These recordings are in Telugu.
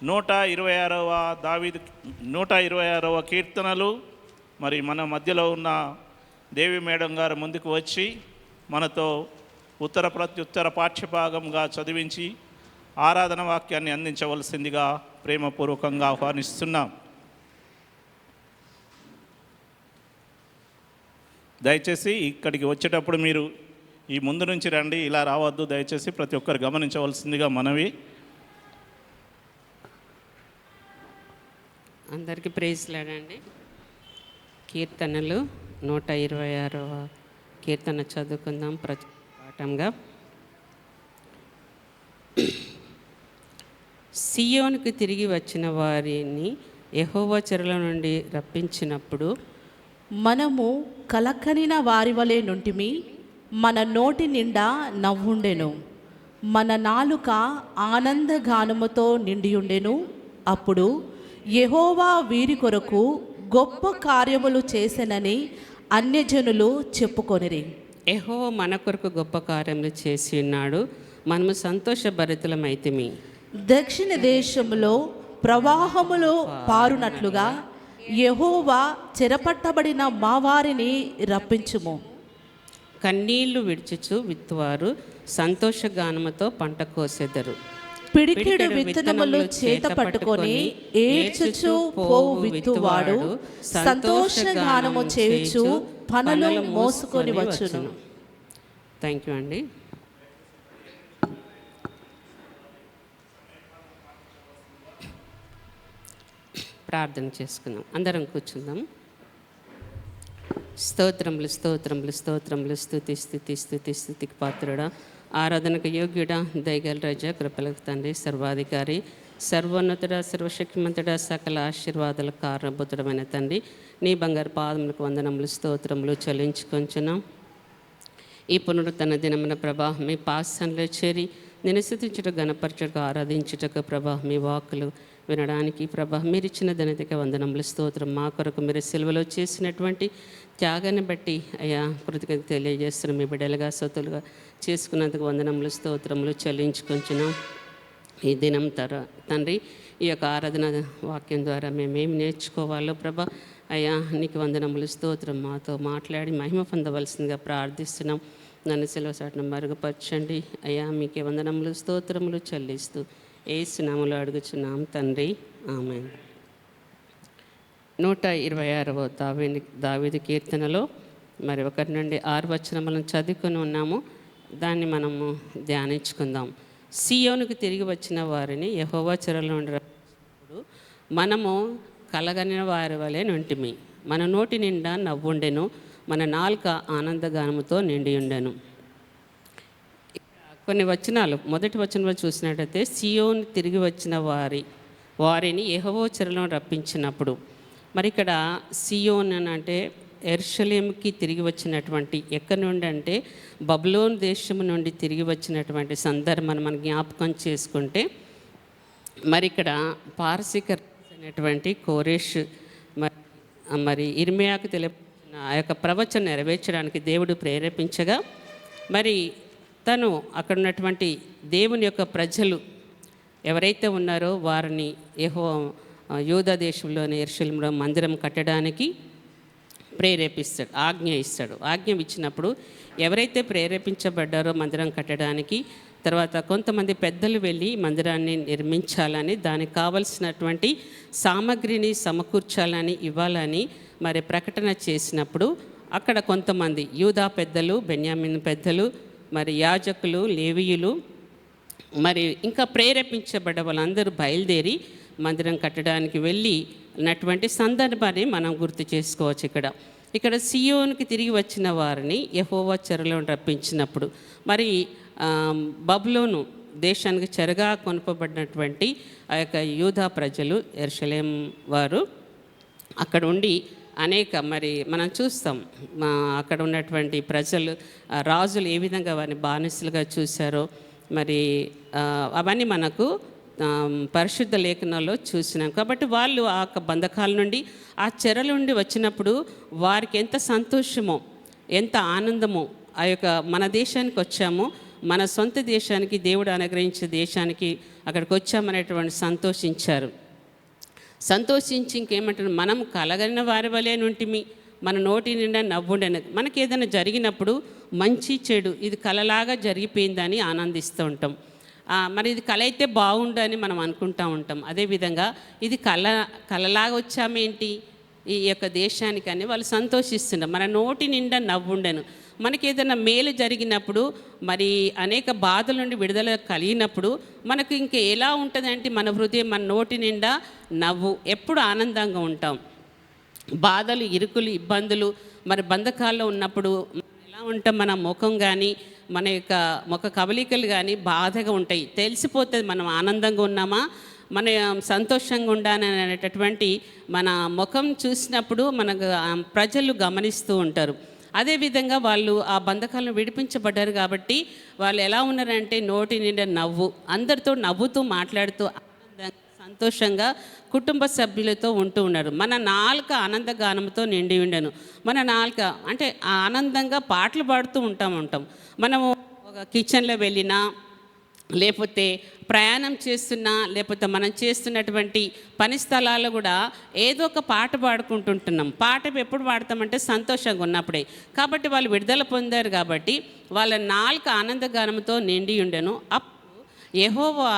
126వ దావీదు 126వ కీర్తనలు. మరి మన మధ్యలో ఉన్న దేవి మేడం గారు ముందుకు వచ్చి మనతో ఉత్తర పాఠ్యభాగంగా చదివించి ఆరాధన వాక్యాన్ని అందించవలసిందిగా ప్రేమపూర్వకంగా ఆహ్వానిస్తున్నాం. దయచేసి ఇక్కడికి వచ్చేటప్పుడు మీరు ఈ ముందు నుంచి రండి, ఇలా రావద్దు. దయచేసి ప్రతి ఒక్కరు గమనించవలసిందిగా మనవి. అందరికీ ప్రైజ్ లాడండి. కీర్తనలు 126వ కీర్తన చదువుకుందాం పాఠంగా. సియోనుకు తిరిగి వచ్చిన వారిని యెహోవా చెరల నుండి రప్పించినప్పుడు మనము కలకనిన వారి వలె నుంటిమి, మన నోటి నిండా నవ్వుండెను, మన నాలుక ఆనందగానముతో నిండియుండెను. అప్పుడు యెహోవా వీరి కొరకు గొప్ప కార్యములు చేసెనని అన్యజనులు చెప్పుకొనిరి. యెహోవా మన కొరకు గొప్ప కార్యములు చేసి ఉన్నాడు, మనము సంతోషభరితులమైతిమి. దక్షిణ దేశములో ప్రవాహములు పారునట్లుగా యెహోవా చెరపట్టబడిన మా వారిని రప్పించుము. కన్నీళ్లు విడిచుచు విత్తువారు సంతోషగానముతో పంట కోసెదరు. పిడికెడు విత్తనములు చేత పట్టుకొని ఏడ్చుచు పోవు విత్తువాడు సంతోషగానము చేయుచు పనులు మోసుకొని వచ్చును. థ్యాంక్ యూ అండి. ప్రార్థన చేసుకుందాం. అందరం కూర్చుందాం. స్తోత్రములు స్తోత్రములు స్తోత్రములు స్తుతి స్తుతి స్తుతి స్తుతికి పాత్రుడా, ఆరాధనకు యోగ్యుడా, దయగల రాజా, కృపలకు తండ్రి, సర్వాధికారి, సర్వోన్నతుడ, సర్వశక్తిమంతుడ, సకల ఆశీర్వాదాలకు కారణభూతుడమైన తండ్రి, నీ బంగారు పాదములకు వందనములు స్తోత్రములు చెల్లించుకొంచున్నాం. ఈ పునరుత్తన దినమున ప్రభా మీ పాసంలో చేరి నేను స్తుతించుటకు, గణపరచుటకు, ఆరాధించుటకు ప్రభా మీ వాక్కులు వినడానికి ప్రభా మీరు ఇచ్చిన ధన్యతకి వందనములు స్తోత్రం. మా కొరకు మీరు సిలువలో చేసినటువంటి త్యాగాన్ని బట్టి అయ్యా కృతజ్ఞత తెలియజేస్తున్నాం. మీ బిడ్డలుగా సొత్తులుగా చేసుకున్నందుకు వందనములు స్తోత్రములు చెల్లించుకొంచున్నాం. ఈ దినం తండ్రి ఈ యొక్క ఆరాధన వాక్యం ద్వారా మేమేమి నేర్చుకోవాలో ప్రభా అయ్యా నీకు వందనములు స్తోత్రం. మాతో మాట్లాడి మహిమ పొందవలసిందిగా ప్రార్థిస్తున్నాం. నన్ను సెలవు సాటను మరుగుపరచండి అయ్యా. మీకే వందనములు స్తోత్రములు చెల్లిస్తూ యేసు నామములో అడుగుచున్నాం తండ్రి, ఆమేన్. 126వ దావీదు కీర్తనలో మరి 1 నుండి 6 వచనములను చదువుకొని ఉన్నాము. దాన్ని మనము ధ్యానించుకుందాం. సియోనుకు తిరిగి వచ్చిన వారిని యెహోవా చెరల నుండి రప్పించినప్పుడు మనము కలగని వారి వలె నుంటిమి, మన నోటి నిండా నవ్వుండెను, మన నాలుక ఆనందగానముతో నిండి ఉండెను. కొన్ని వచనాలు, మొదటి వచనంలో చూసినట్టయితే సియోను తిరిగి వచ్చిన వారిని యెహోవా చెరలో రప్పించినప్పుడు, మరి ఇక్కడ సియోన్ అని అంటే యెరూషలేముకి తిరిగి వచ్చినటువంటి, ఎక్కడి నుండి అంటే బబులోను దేశము నుండి తిరిగి వచ్చినటువంటి సందర్భం మనం జ్ఞాపకం చేసుకుంటే, మరి ఇక్కడ పారసీక అనేటువంటి కోరేష్ మరి ఇర్మియాకు తెలిపిన ఆ యొక్క ప్రవచన నెరవేర్చడానికి దేవుడు ప్రేరేపించగా, మరి తను అక్కడ ఉన్నటువంటి దేవుని యొక్క ప్రజలు ఎవరైతే ఉన్నారో వారిని యూదా దేశంలోని యెరూషలేములో మందిరం కట్టడానికి ప్రేరేపిస్తాడు, ఆజ్ఞ ఇస్తాడు. ఆజ్ఞ ఇచ్చినప్పుడు ఎవరైతే ప్రేరేపించబడ్డారో మందిరం కట్టడానికి, తర్వాత కొంతమంది పెద్దలు వెళ్ళి మందిరాన్ని నిర్మించాలని, దానికి కావలసినటువంటి సామగ్రిని సమకూర్చాలని, ఇవ్వాలని మరి ప్రకటన చేసినప్పుడు అక్కడ కొంతమంది యూదా పెద్దలు, బెన్యామిన్ పెద్దలు, మరి యాజకులు, లేవీయులు, మరి ఇంకా ప్రేరేపించబడ్డ వాళ్ళందరూ బయలుదేరి మందిరం కట్టడానికి వెళ్ళినటువంటి సందర్భాన్ని మనం గుర్తు చేసుకోవచ్చు. ఇక్కడ సియోనుకి తిరిగి వచ్చిన వారిని యెహోవా చెరలో రప్పించినప్పుడు, మరి బబులోను దేశానికి చెరగా కొనుపబడినటువంటి ఆ యొక్క యూదా ప్రజలు, యెరూషలేం వారు అక్కడ ఉండి అనేక మరి మనం చూస్తాం అక్కడ ఉన్నటువంటి ప్రజలు, రాజులు ఏ విధంగా వారిని బానిసలుగా చూశారో మరి అవన్నీ మనకు పరిశుద్ధ లేఖనాల్లో చూసినాం. కాబట్టి వాళ్ళు ఆ బంధకాల నుండి, ఆ చెరల నుండి వచ్చినప్పుడు వారికి ఎంత సంతోషమో, ఎంత ఆనందమో, ఆ యొక్క మన దేశానికి వచ్చాము, మన సొంత దేశానికి, దేవుడు అనుగ్రహించే దేశానికి అక్కడికి వచ్చామనేటువంటి సంతోషించారు. సంతోషించి ఇంకేమంటారు, మనం కలగలిగిన వారి వలె నుంటిమి, మన నోటి నిండా నవ్వుండని. మనకి ఏదైనా జరిగినప్పుడు మంచి చెడు ఇది కలలాగా జరిగిపోయిందని ఆనందిస్తూ ఉంటాం. మరి ఇది కళ అయితే బాగుండని మనం అనుకుంటూ ఉంటాం. అదేవిధంగా ఇది కళలాగా వచ్చామేంటి ఈ యొక్క దేశానికి అని వాళ్ళు సంతోషిస్తున్నారు. మన నోటి నిండా నవ్వుండను. మనకి ఏదైనా మేలు జరిగినప్పుడు, మరి అనేక బాధల నుండి విడుదల కలిగినప్పుడు మనకు ఇంక ఎలా ఉంటుందంటే మన హృదయం, మన నోటి నిండా నవ్వు, ఎప్పుడు ఆనందంగా ఉంటాం. బాధలు, ఇరుకులు, ఇబ్బందులు, మరి బంధకాల్లో ఉన్నప్పుడు ఎలా ఉంటాం, మన ముఖం కానీ మన యొక్క ముఖ కవలికలు కానీ బాధగా ఉంటాయి. తెలిసిపోతుంది మనం ఆనందంగా ఉన్నామా, మన సంతోషంగా ఉండాలనేటటువంటి మన ముఖం చూసినప్పుడు మన ప్రజలు గమనిస్తూ ఉంటారు. అదేవిధంగా వాళ్ళు ఆ బంధకాలను విడిపించబడ్డారు కాబట్టి వాళ్ళు ఎలా ఉన్నారంటే నోటి నిండా నవ్వు, అందరితో నవ్వుతూ మాట్లాడుతూ సంతోషంగా కుటుంబ సభ్యులతో ఉంటూ ఉన్నారు. మన నాలుక ఆనందగానంతో నిండి ఉండను. మన నాలుక అంటే ఆనందంగా పాటలు పాడుతూ ఉంటాం. మనము ఒక కిచెన్లో వెళ్ళినా, లేకపోతే ప్రయాణం చేస్తున్నా, లేకపోతే మనం చేస్తున్నటువంటి పని స్థలాల్లో కూడా ఏదో ఒక పాట పాడుకుంటుంటున్నాం. పాట ఎప్పుడు పాడతామంటే సంతోషంగా ఉన్నప్పుడే. కాబట్టి వాళ్ళు విడుదల పొందారు కాబట్టి వాళ్ళ నాలుక ఆనందగానంతో నిండి ఉండెను. అప్పుడు యెహోవా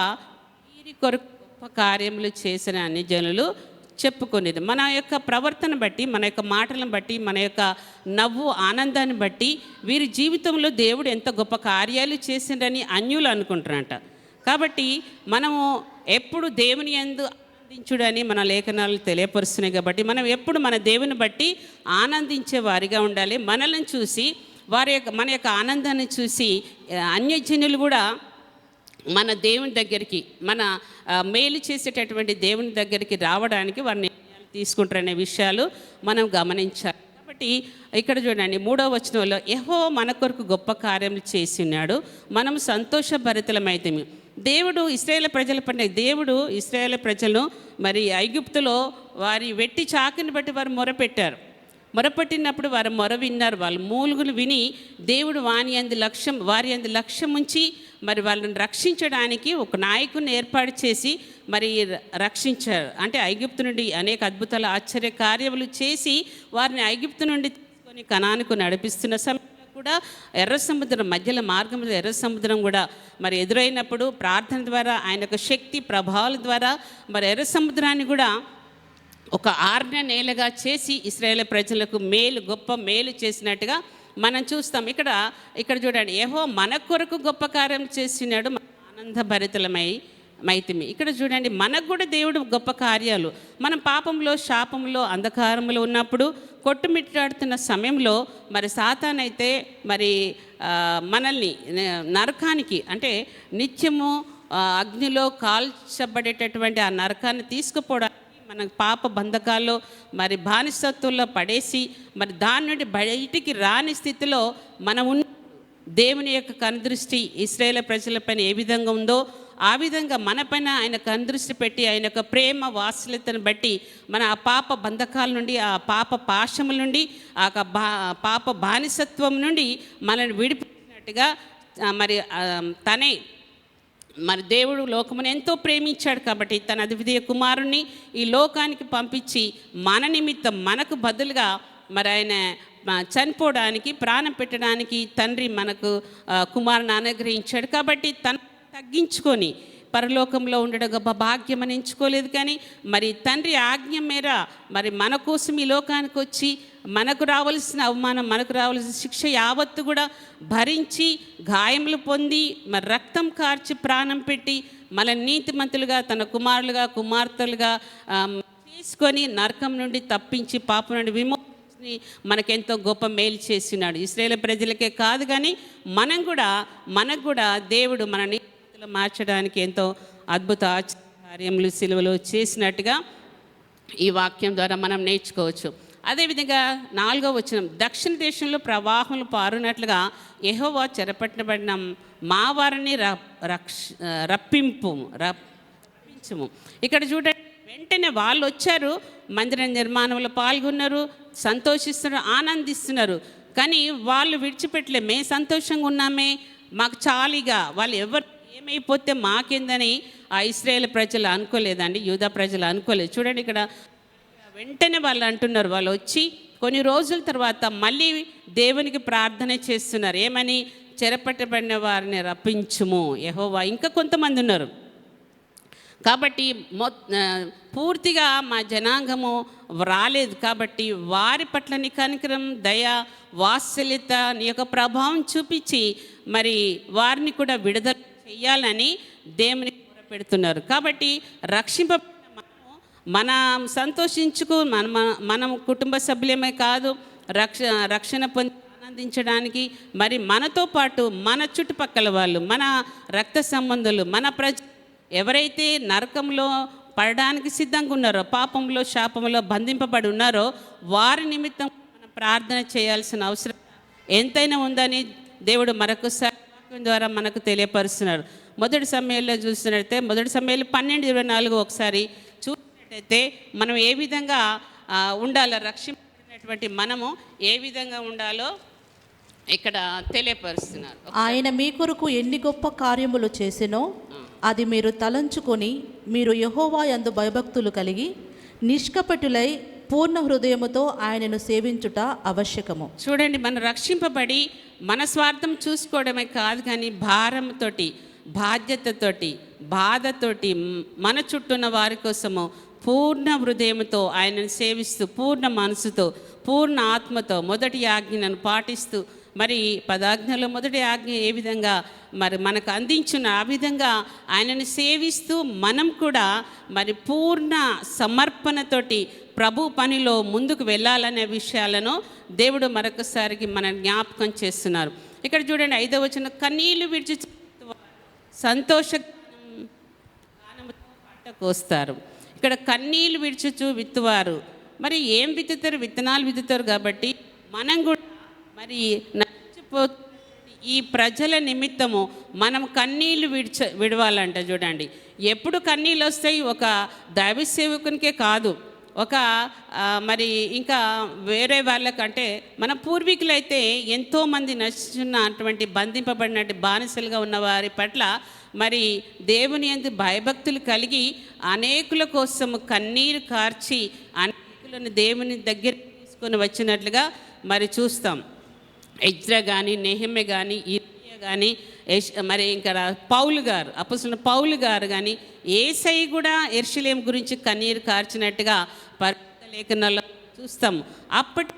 వీరి కొరకు గొప్ప కార్యములు చేసిన అన్ని జనులు చెప్పుకునేది. మన యొక్క ప్రవర్తన బట్టి, మన యొక్క మాటలను బట్టి, మన యొక్క నవ్వు ఆనందాన్ని బట్టి వీరి జీవితంలో దేవుడు ఎంత గొప్ప కార్యాలు చేసిండని అన్యులు అనుకుంటారంట. కాబట్టి మనము ఎప్పుడు దేవుని యందు ఆనందించుడని మన లేఖనాలు తెలియపరుస్తున్నాయి. కాబట్టి మనం ఎప్పుడు మన దేవుని బట్టి ఆనందించే వారిగా ఉండాలి. మనల్ని చూసి మన యొక్క ఆనందాన్ని చూసి అన్యజనులు కూడా మన దేవుని దగ్గరికి, మన మేలు చేసేటటువంటి దేవుని దగ్గరికి రావడానికి వారిని తీసుకుంటారనే విషయాలు మనం గమనించాలి. కాబట్టి ఇక్కడ చూడండి 3వ వచనంలో యెహోవా మన కొరకు గొప్ప కార్యములు చేసి ఉన్నాడు, మనం సంతోషభరితలమైతేమి. దేవుడు ఇశ్రాయేలు ప్రజల పైన, దేవుడు ఇశ్రాయేలు ప్రజలను మరి ఐగుప్తులో వారి వెట్టి చాకిని బట్టి వారు మొరపెట్టినప్పుడు వారు మొర విన్నారు. వాళ్ళు మూలుగులు విని దేవుడు వారి యందు లక్ష్యం ఉంచి మరి వాళ్ళని రక్షించడానికి ఒక నాయకుని ఏర్పాటు చేసి మరి రక్షించారు. అంటే ఐగుప్తు నుండి అనేక అద్భుతాల ఆశ్చర్య కార్యములు చేసి వారిని ఐగుప్తు నుండి తీసుకొని కనానుకు నడిపిస్తున్న సమయంలో కూడా ఎర్ర సముద్రం మధ్యలో మార్గంలో ఎర్ర సముద్రం కూడా మరి ఎదురైనప్పుడు ప్రార్థన ద్వారా, ఆయన యొక్క శక్తి ప్రభావాల ద్వారా మరి ఎర్ర సముద్రాన్ని కూడా ఒక ఆజ్ఞ నేలగా చేసి ఇశ్రాయేలు ప్రజలకు గొప్ప మేలు చేసినట్టుగా మనం చూస్తాం. ఇక్కడ చూడండి, యెహోవా మన కొరకు గొప్ప కార్యం చేసినాడు, ఆనందభరితలమైతిమి. ఇక్కడ చూడండి, మనకు కూడా దేవుడు గొప్ప కార్యాలు. మనం పాపంలో, శాపంలో, అంధకారంలో ఉన్నప్పుడు కొట్టుమిట్టాడుతున్న సమయంలో మరి సాతానైతే మరి మనల్ని నరకానికి, అంటే నిత్యము అగ్నిలో కాల్చబడేటటువంటి ఆ నరకాన్ని తీసుకుపోవడానికి మన పాప బంధకాల్లో మరి బానిసత్వంలో పడేసి మరి దాని నుండి బయటికి రాని స్థితిలో మనం ఉన్న దేవుని యొక్క కనుదృష్టి ఇశ్రాయేలు ప్రజలపైన ఏ విధంగా ఉందో ఆ విధంగా మనపైన ఆయన కనుదృష్టి పెట్టి ఆయన యొక్క ప్రేమ వాత్సల్యతను బట్టి మన ఆ పాప బంధకాల నుండి, ఆ పాప పాశముల నుండి, ఆ పాప బానిసత్వం నుండి మనల్ని విడిపించినట్టుగా మరి తనే మరి దేవుడు లోకమును ఎంతో ప్రేమించాడు కాబట్టి తన అద్వితీయ కుమారుణ్ణి ఈ లోకానికి పంపించి మన నిమిత్తం మనకు బదులుగా మరి ఆయన చనిపోవడానికి, ప్రాణం పెట్టడానికి తండ్రి మనకు కుమారుని అనుగ్రహించాడు. కాబట్టి తను తగ్గించుకొని పరలోకంలో ఉండడం గొప్ప భాగ్యం అని ఎంచుకోలేదు, కానీ మరి తండ్రి ఆజ్ఞ మేర మరి మన కోసం ఈ లోకానికి వచ్చి మనకు రావాల్సిన అవమానం, మనకు రావాల్సిన శిక్ష యావత్తు కూడా భరించి గాయములు పొంది మరి రక్తం కార్చి ప్రాణం పెట్టి మన నీతిమంతులుగా తన కుమారులుగా కుమార్తెలుగా తీసుకొని నరకం నుండి తప్పించి పాపం నుండి విమోచన మనకెంతో గొప్ప మేలు చేసినాడు. ఇశ్రాయేలు ప్రజలకే కాదు కానీ మనకు కూడా దేవుడు మన నీతిమంతులు మార్చడానికి ఎంతో అద్భుత కార్యములు సిలువలో చేసినట్టుగా ఈ వాక్యం ద్వారా మనం నేర్చుకోవచ్చు. అదేవిధంగా 4వ వచనం, దక్షిణ దేశంలో ప్రవాహములు పారునట్లుగా యెహోవా చెరపట్టబడిన మా వారిని రప్పించుము. ఇక్కడ చూడండి, వెంటనే వాళ్ళు వచ్చారు, మందిర నిర్మాణంలో పాల్గొన్నారు, సంతోషిస్తున్నారు, ఆనందిస్తున్నారు. కానీ వాళ్ళు విడిచిపెట్టలే. మేము సంతోషంగా ఉన్నామే, మాకు చాలిగా వాళ్ళు ఎవరు ఏమైపోతే మాకేందని ఆ ఇశ్రాయేల్ ప్రజలు అనుకోలేదండి, యూదా ప్రజలు అనుకోలేదు. చూడండి ఇక్కడ వెంటనే వాళ్ళు అంటున్నారు, వాళ్ళు వచ్చి కొన్ని రోజుల తర్వాత మళ్ళీ దేవునికి ప్రార్థన చేస్తున్నారు. ఏమని? చెరపట్టబడిన వారిని రప్పించుము యెహోవా. ఇంకా కొంతమంది ఉన్నారు కాబట్టి పూర్తిగా మా జనాంగము రాలేదు కాబట్టి వారి పట్ల నీ కనికరం, దయ, వాత్సల్యత, నీ యొక్క ప్రభావం చూపించి మరి వారిని కూడా విడుదల చేయాలని దేవుని పెడుతున్నారు. కాబట్టి రక్షింపబడిన మనం సంతోషించుకు మనం కుటుంబ సభ్యులమే కాదు రక్షణ పొంది ఆనందించడానికి మరి మనతో పాటు మన చుట్టుపక్కల వాళ్ళు, మన రక్త సంబంధులు, మన ఎవరైతే నరకంలో పడడానికి సిద్ధంగా ఉన్నారో, పాపంలో శాపంలో బంధింపబడి ఉన్నారో వారి నిమిత్తం మనం ప్రార్థన చేయాల్సిన అవసరం ఎంతైనా ఉందని దేవుడు మరొకసారి వాక్యం ద్వారా మనకు తెలియపరుస్తున్నారు. మొదటి సమయంలో చూసినట్టయితే మొదటి సమయంలో 12:24 ఒకసారి చూసినట్టయితే మనం ఏ విధంగా ఉండాలో, రక్షించినటువంటి మనము ఏ విధంగా ఉండాలో ఇక్కడ తెలియపరుస్తున్నారు. ఆయన మీ కొరకు ఎన్ని గొప్ప కార్యములు చేసినో అది మీరు తలంచుకొని మీరు యెహోవా యందు భయభక్తులు కలిగి నిష్కపటులై పూర్ణ హృదయముతో ఆయనను సేవించుట ఆవశ్యకము. చూడండి, మనం రక్షింపబడి మన స్వార్థం చూసుకోవడమే కాదు కానీ భారంతోటి, బాధ్యతతోటి, బాధతోటి మన చుట్టూన్న వారి కోసము పూర్ణ హృదయంతో ఆయనను సేవిస్తూ, పూర్ణ మనసుతో, పూర్ణ ఆత్మతో మొదటి ఆజ్ఞను పాటిస్తూ, మరి 10 ఆజ్ఞలో మొదటి ఆజ్ఞ ఏ విధంగా మరి మనకు అందించిన ఆ విధంగా ఆయనను సేవిస్తూ మనం కూడా మరి పూర్ణ సమర్పణతోటి ప్రభు పనిలో ముందుకు వెళ్ళాలనే విషయాలను దేవుడు మరొకసారికి మన జ్ఞాపకం చేస్తున్నారు. ఇక్కడ చూడండి 5వ వచనం, కన్నీళ్లు విడిచి సంతోష పంట కోస్తారు. ఇక్కడ కన్నీళ్లు విడిచుచు విత్తువారు. మరి ఏం విత్తుతారు? విత్తనాలు విత్తుతారు. కాబట్టి మనం కూడా మరి నచ్చిపోతున్న ఈ ప్రజల నిమిత్తము మనం కన్నీళ్లు విడవాలంట. చూడండి, ఎప్పుడు కన్నీళ్ళు వస్తాయి? ఒక దైవ సేవకునికే కాదు, ఒక మరి ఇంకా వేరే వాళ్ళకంటే మన పూర్వీకులైతే ఎంతోమంది నశించిన అటువంటి బంధింపబడినట్టు బానిసలుగా ఉన్న వారి పట్ల మరి దేవుని యందు భయభక్తులు కలిగి అనేకుల కోసము కన్నీరు కార్చి అనేకులను దేవుని దగ్గర తీసుకొని వచ్చినట్లుగా మరి చూస్తాం. ఎజ్రా కానీ, నెహెమ్యా కానీ, ఇర్మియా కానీ, మరి ఇంకా పౌలు గారు, అపొస్తలుడైన పౌలు గారు కానీ యేసయ్య కూడా యెరూషలేం గురించి కన్నీరు కార్చినట్టుగా పరిశుద్ధ లేఖనాల్లో చూస్తాం. అప్పటి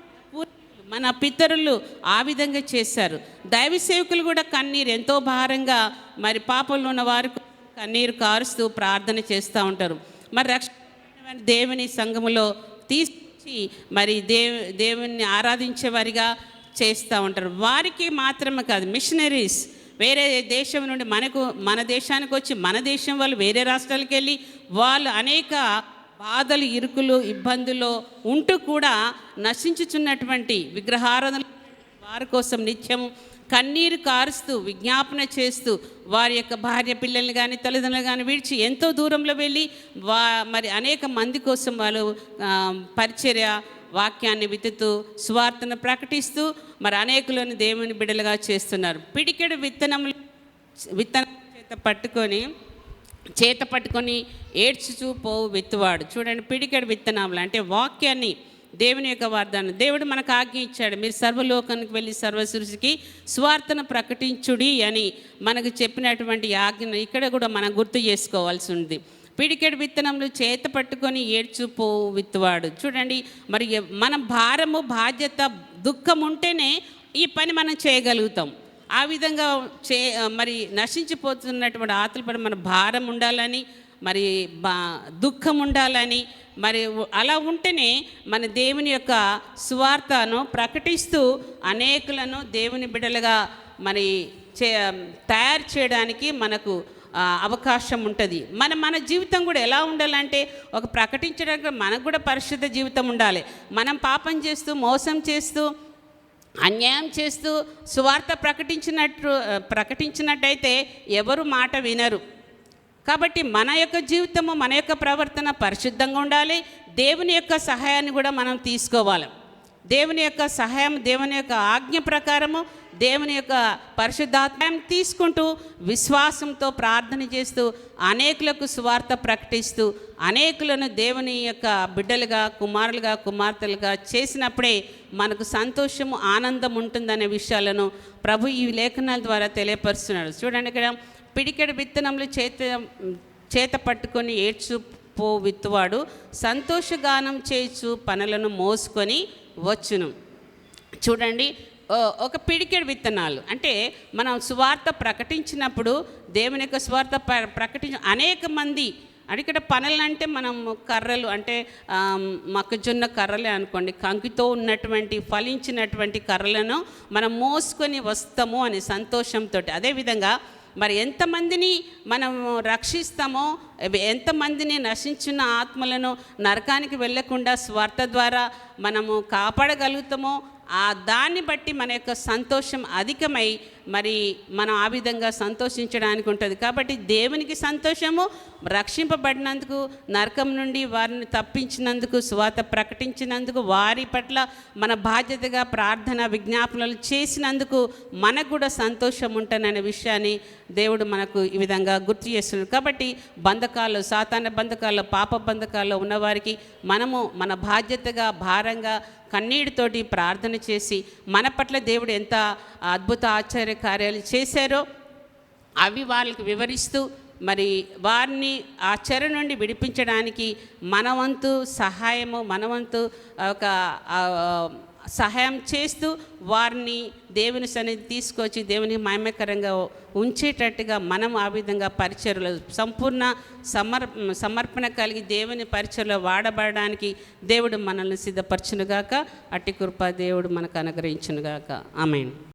మన పితరులు ఆ విధంగా చేశారు. దైవ సేవకులు కూడా కన్నీరు ఎంతో భారంగా మరి పాపంలో ఉన్న వారు కన్నీరు కారుస్తూ ప్రార్థన చేస్తూ ఉంటారు. మరి రక్షణ దేవుని సంఘములో తీసుకొచ్చి మరి దేవుని ఆరాధించేవారిగా చేస్తూ ఉంటారు. వారికి మాత్రమే కాదు, మిషనరీస్ వేరే దేశం నుండి మన దేశానికి వచ్చి మన దేశం వాళ్ళు వేరే రాష్ట్రాలకు వెళ్ళి వాళ్ళు అనేక బాధలు, ఇరుకులు, ఇబ్బందుల్లో ఉంటూ కూడా నశించుచున్నటువంటి విగ్రహారాధన వారి కోసం నిత్యము కన్నీరు కారుస్తూ విజ్ఞాపన చేస్తూ వారి యొక్క భార్య పిల్లల్ని కానీ తల్లిదండ్రులు కానీ విడిచి ఎంతో దూరంలో వెళ్ళి మరి అనేక మంది కోసం వాళ్ళు పరిచర్య వాక్యాన్ని విత్తుతూ సువార్తను ప్రకటిస్తూ మరి అనేకులను దేవుని బిడ్డలుగా చేస్తున్నారు. పిడికెడు విత్తనం చేత పట్టుకొని ఏడ్చుచూ పోవు విత్తువాడు. చూడండి, పిడికెడు విత్తనాలు అంటే వాక్యాన్ని, దేవుని యొక్క వాగ్దానం. దేవుడు మనకు ఆజ్ఞ ఇచ్చాడు, మీరు సర్వలోకానికి వెళ్ళి సర్వసృష్టికి సువార్తను ప్రకటించుడి అని మనకు చెప్పినటువంటి ఆజ్ఞను ఇక్కడ కూడా మనం గుర్తు చేసుకోవాల్సి ఉంది. పిడికెడు విత్తనములు చేత పట్టుకొని ఏడ్చుపో విత్తువాడు. చూడండి, మరి మన భారము, బాధ్యత, దుఃఖం ఉంటేనే ఈ పని మనం చేయగలుగుతాం. ఆ విధంగా మరి నశించిపోతున్నటువంటి ఆత్మపై మన భారం ఉండాలని, మరి దుఃఖం ఉండాలని, మరి అలా ఉంటేనే మన దేవుని యొక్క సువార్తను ప్రకటిస్తూ అనేకులను దేవుని బిడ్డలుగా మరి తయారు చేయడానికి మనకు అవకాశం ఉంటుంది. మన జీవితం కూడా ఎలా ఉండాలంటే, ఒక ప్రకటించడానికి మనకు కూడా పరిశుద్ధ జీవితం ఉండాలి. మనం పాపం చేస్తూ, మోసం చేస్తూ, అన్యాయం చేస్తూ సువార్త ప్రకటించినట్టయితే ఎవరు మాట వినరు. కాబట్టి మన యొక్క జీవితము, మన యొక్క ప్రవర్తన పరిశుద్ధంగా ఉండాలి. దేవుని యొక్క సహాయాన్ని కూడా మనం తీసుకోవాలి. దేవుని యొక్క సహాయం, దేవుని యొక్క ఆజ్ఞ ప్రకారము దేవుని యొక్క పరిశుద్ధాత్మను తీసుకుంటూ విశ్వాసంతో ప్రార్థన చేస్తూ అనేకులకు సువార్త ప్రకటిస్తూ అనేకులను దేవుని యొక్క బిడ్డలుగా కుమారులుగా కుమార్తెలుగా చేసినప్పుడే మనకు సంతోషము ఆనందం ఉంటుందనే విషయాలను ప్రభు ఈ లేఖనాల ద్వారా తెలియపరుస్తున్నాడు. చూడండి, ఇక్కడ పిడికెడు విత్తనములు చేత పట్టుకొని ఏడ్చుపో విత్తువాడు సంతోషగానం చేయించు పనులను మోసుకొని వచ్చును. చూడండి, ఒక పిడికెడు విత్తనాలు అంటే మనం సువార్త ప్రకటించినప్పుడు దేవుని యొక్క సువార్త అనేక మంది ఇక్కడ పనులు అంటే మనం కర్రలు అంటే మొక్కజొన్న కర్రలే అనుకోండి, కంకితో ఉన్నటువంటి ఫలించినటువంటి కర్రలను మనం మోసుకొని వస్తాము అనే సంతోషంతో. అదేవిధంగా మరి ఎంతమందిని మనం రక్షిస్తామో, ఎంతమందిని నశించిన ఆత్మలను నరకానికి వెళ్ళకుండా స్వార్థ ద్వారా మనము కాపాడగలుగుతామో దాన్ని బట్టి మన యొక్క సంతోషం అధికమై మరి మనం ఆ విధంగా సంతోషించడానికి ఉంటుంది. కాబట్టి దేవునికి సంతోషము రక్షింపబడినందుకు, నరకం నుండి వారిని తప్పించినందుకు, సువార్త ప్రకటించినందుకు, వారి పట్ల మన బాధ్యతగా ప్రార్థన విజ్ఞాపనలు చేసినందుకు మనకు కూడా సంతోషం ఉంటుందనే విషయాన్ని దేవుడు మనకు ఈ విధంగా గుర్తు చేస్తున్నాడు. కాబట్టి బంధకాలు, సాతాన బంధకాలు, పాప బంధకాల్లో ఉన్నవారికి మనము మన బాధ్యతగా భారంగా కన్నీటితోటి ప్రార్థన చేసి మన పట్ల దేవుడు ఎంత అద్భుత ఆశ్చర్య కార్యాలు చేశారో అవి వాళ్ళకి వివరిస్తూ మరి వారిని ఆ చెర నుండి విడిపించడానికి మనవంతు సహాయము, మనవంతు ఒక సహాయం చేస్తూ వారిని దేవుని సన్నిధి తీసుకొచ్చి దేవుని మహిమకరంగా ఉంచేటట్టుగా మనం ఆ విధంగా పరిచర్యలో సంపూర్ణ సమర్పణ కలిగి దేవుని పరిచర్యలో వాడబడడానికి దేవుడు మనల్ని సిద్ధపరచునుగాక. అట్టి కృప దేవుడు మనకు అనుగ్రహించునుగాక. ఆమేన్.